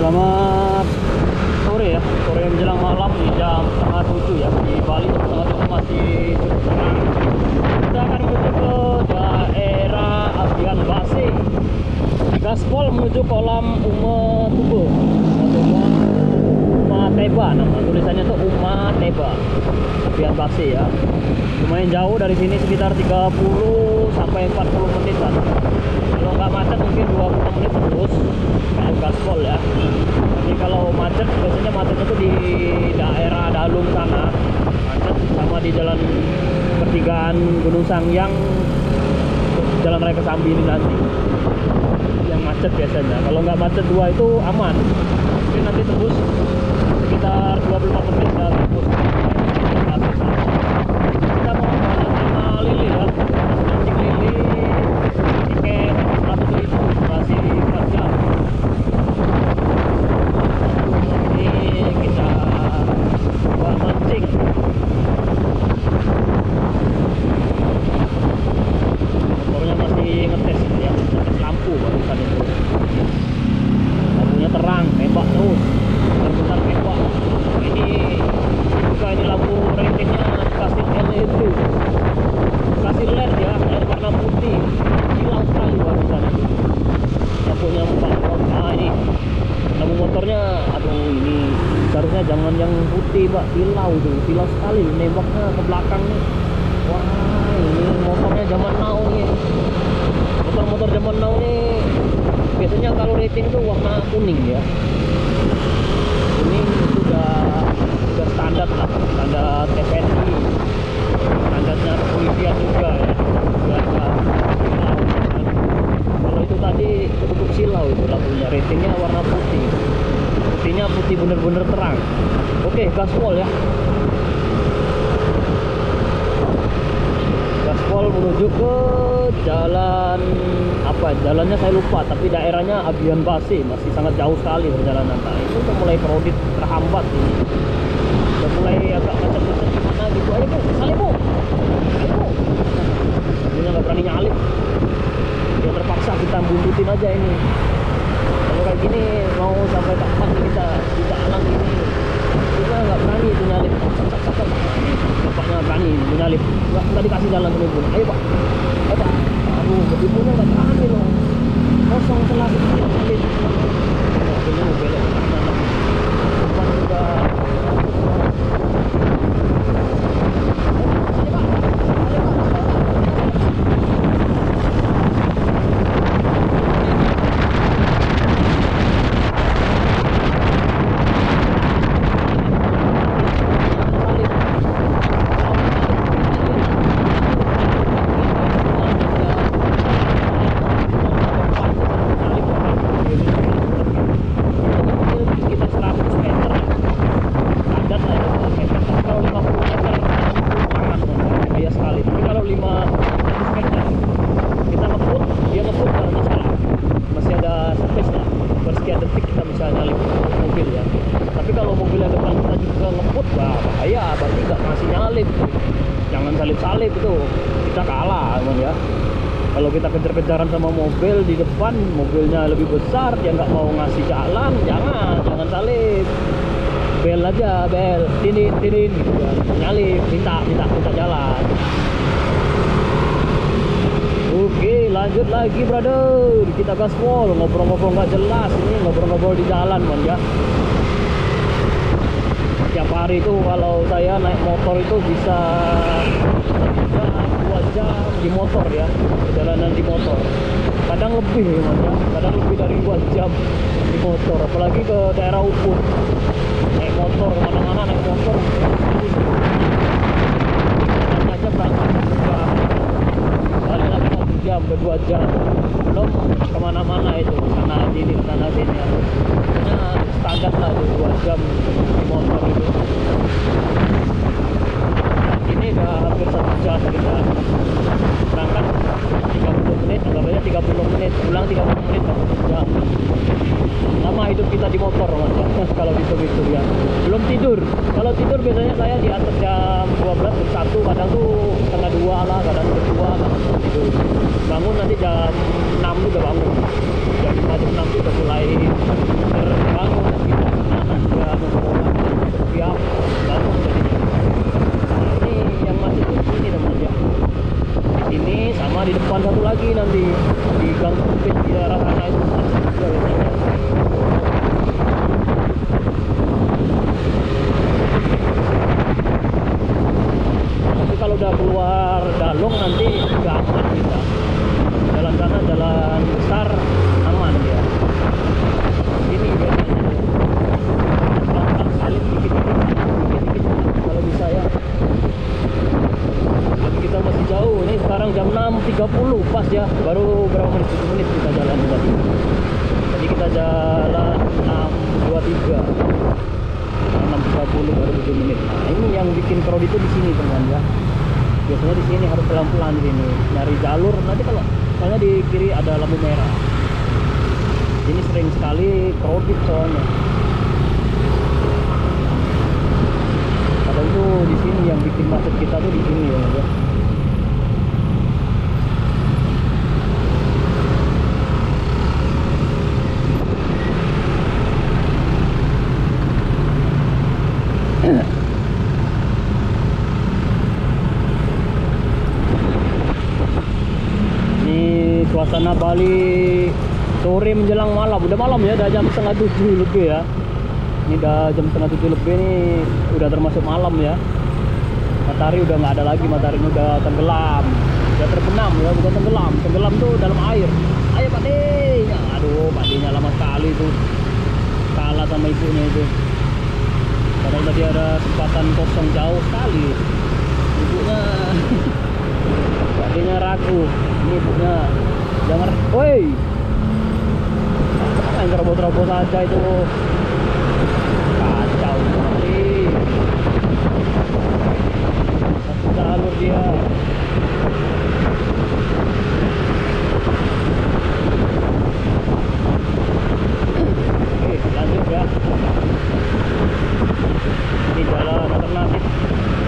Selamat sore ya, sore menjelang malam di jam setengah 7 ya. Di Bali jam setengah 7 masih cukup terang. Kita akan menuju ke daerah Abian Base, gaspol menuju kolam Uma Tube atau Uma Teba, nama tulisannya tuh Uma Teba Abian Base ya. Lumayan jauh dari sini, sekitar 30 sampai 40 menitan. Kalau nggak macet mungkin 20 menit terus kalau gaspol ya. Jadi kalau macet biasanya macetnya tuh di daerah Dalung sana, macet, sama di jalan pertigaan Gunung Sangyang, jalan raya Kesambi ini nanti yang macet biasanya. Kalau nggak macet dua itu aman, mungkin nanti tembus sekitar 25 menit dari tembus. Kita mau jalan sama Lili ya, mancing Lili, tiket 100.000, masih 4 jam. Ini kita buat mancing. Motornya masih ngetes ya, ngetes lampu barusan itu. Lampunya terang, tembak terus, bentar-bentar tembak. Ini juga ini lampu ratingnya kasih LED, kasih LED ya, LED warna putih, hilang sekali barusan itu. Lampunya empat. Nah ini lampu motornya, aduh ini seharusnya jangan yang putih pak, silau tuh, silau sekali nembaknya ke belakang nih. Wah ini motornya zaman now nih, motor-motor zaman now nih biasanya kalau rating itu warna kuning ya. Kuning itu udah standar lah, standar TPNI, standarnya kepolisian juga ya. Kalau itu tadi cukup silau itu lampunya, ratingnya warna putih, putihnya putih bener-bener terang. Oke, gaspol ya, gaspol menuju ke jalan apa, jalannya saya lupa, tapi daerahnya Abian Base, masih sangat jauh sekali perjalanan. Nah itu udah mulai kredit terhambat ini, udah mulai agak macet-macet gimana gitu. Ayo bu, salib bu, ayo bu. Dia nggak berani nyalip, ya terpaksa kita buntutin aja ini. Kalau kayak gini mau sampai kapan kita di jalan ini, kita nggak berani itu nyalip. Bapaknya berani menyalip, nggak dikasih jalan ke ibu. Ayo pak, ayo pak. Aduh, ibunya nggak berani loh, kosong celah itu nyalip. Akhirnya mau belok ke kanan, depan juga. Salip itu kita kalah emang ya. Kalau kita kejar-kejaran sama mobil di depan, mobilnya lebih besar, dia nggak mau ngasih jalan, jangan salip. Bel aja, bel, tinin gitu ya. Nyalip, minta jalan. Oke, lanjut lagi brother, kita gaspol, ngobrol-ngobrol nggak jelas ini, ngobrol-ngobrol di jalan man ya. Tiap hari itu kalau saya naik motor itu bisa 2 jam di motor ya, perjalanan di motor. Kadang lebih mas ya, kadang lebih dari 2 jam di motor, apalagi ke daerah Ubud. Naik motor kemana-mana, naik motor kadang aja berangkat juga balik lagi 1 jam ke 2 jam, belum kemana-mana itu, sana sini ya. Pokoknya standar lah itu 2 jam di motor itu. Ini udah hampir 1 jam kita berangkat 30 menit, anggap aja 30 menit, pulang 30 menit, 1 jam. Lama hidup kita di motor mas kalau hitung-hitung ya. Belum tidur, kalau tidur biasanya saya di atas jam 12, jam 1, kadang tuh setengah 2 lah, kadang jam 2 kadang tidur. Bangun nanti jam 6 juga bangun, jam 5, jam 6 udah mulai terbangun 10 baru 7 menit. Nah ini yang bikin crowd itu di sini teman ya. Biasanya di sini harus pelan-pelan di sini nyari jalur. Nanti kalau misalnya di kiri ada lampu merah, ini sering sekali crowded soalnya. Padahal itu di sini yang bikin macet kita tuh di sini ya Mas ya. Ini suasana Bali sore menjelang malam, udah malam ya, udah jam setengah 7 lebih ya. Ini udah jam setengah 7 lebih nih, udah termasuk malam ya. Matahari udah nggak ada lagi, matahari udah tenggelam, udah terbenam ya, bukan tenggelam. Tenggelam tuh dalam air. Ayo Pak De, aduh Pak D-nya lama sekali tuh, kalah sama ibunya itu. Padahal tadi ada kesempatan kosong jauh sekali. Ibunya Pak D-nya ragu. Ini ibunya jangan, woi, main robot-robot saja itu. Kacau sekali. Satu jalur dia. Oke, lanjut ya. Ini jalan alternatif.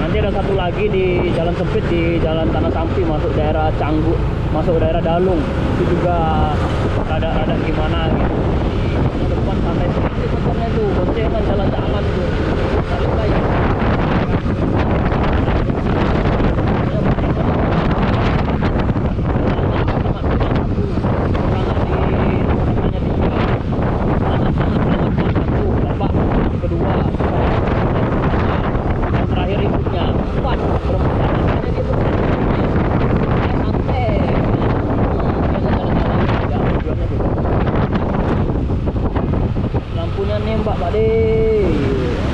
Nanti ada satu lagi di jalan sempit di Jalan Tanah Sampi masuk daerah Canggu, masuk daerah Dalung. Itu juga rada gimana gitu. Di depan santai sekali motornya tuh, boncengan jalan-jalan tuh. Saling kayak nembak Pak De.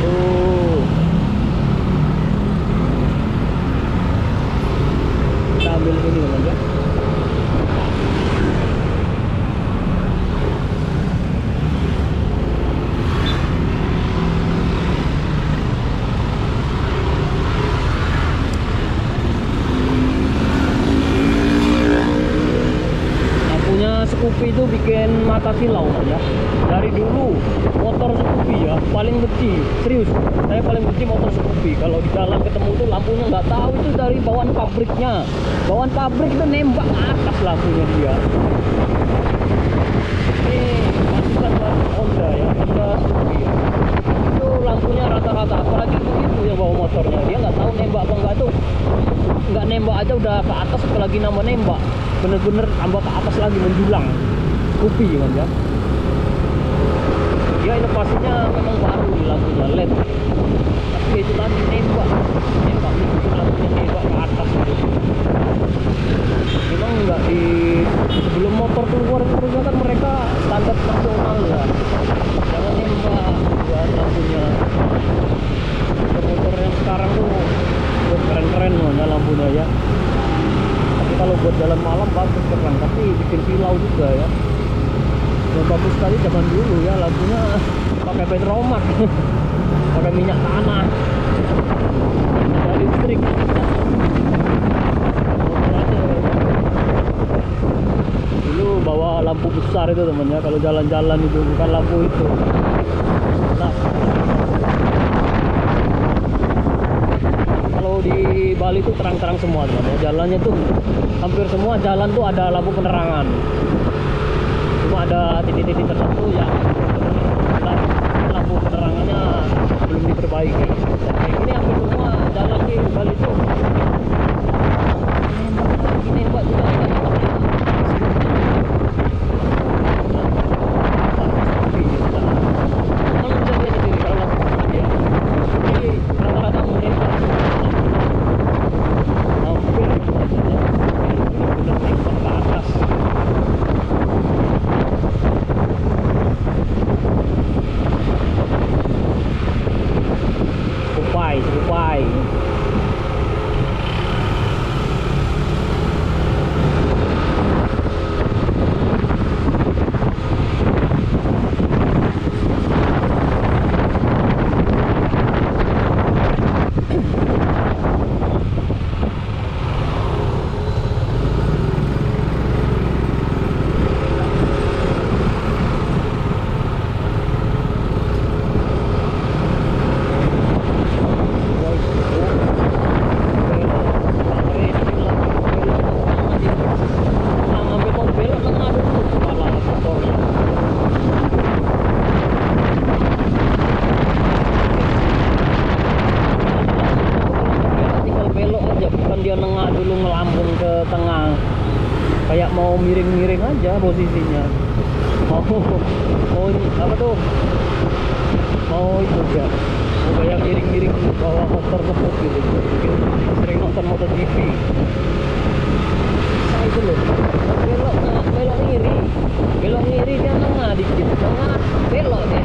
Aduh. Kita ambil ini teman ya. Lampunya Scoopy itu bikin mata silau ya. Dari dulu motor Scoopy ya paling benci, serius saya paling benci motor Scoopy. Kalau di jalan ketemu tuh lampunya nggak tahu itu dari bawaan pabriknya, bawaan pabrik itu nembak ke atas lampunya dia. Ini masukan buat Honda ya, Honda Scoopy ya. Itu lampunya rata-rata, apalagi begitu yang bawa motornya, dia nggak tahu nembak apa enggak tuh. Nggak nembak aja udah ke atas, apalagi nambah nembak, bener-bener tambah ke atas lagi menjulang. Scoopy kan ya. Ya inovasinya memang baru di lampunya LED, tapi itu tadi nembak lampunya nembak ke atas gitu. Memang nggak di sebelum motor keluar terusnya kan mereka standar nasional ya, jangan nembak buat lampunya. Motor yang sekarang tuh keren-keren ya lampunya ya, tapi kalau buat jalan malam bagus keren, tapi bikin silau juga ya. Yang bagus sekali zaman dulu ya, lampunya pakai petromak pakai minyak tanah, ada listrik. Dulu bawa lampu besar itu temennya, kalau jalan-jalan itu bukan lampu itu. Nah, kalau di Bali itu terang-terang semua teman ya, jalannya tuh hampir semua jalan tuh ada lampu penerangan. Cuma ada titik-titik tertentu yang lampu penerangannya belum diperbaiki. Ini hampir semua jalan di Bali itu ini buat juga sambung ke tengah, kayak mau miring-miring aja posisinya, mau apa tuh, mau itu ya, mau kayak miring-miring bawa motor ngebut gitu. Mungkin sering nonton MotoGP. Nah itu loh, belok ngiri dia nengah dikit, nengah belok dia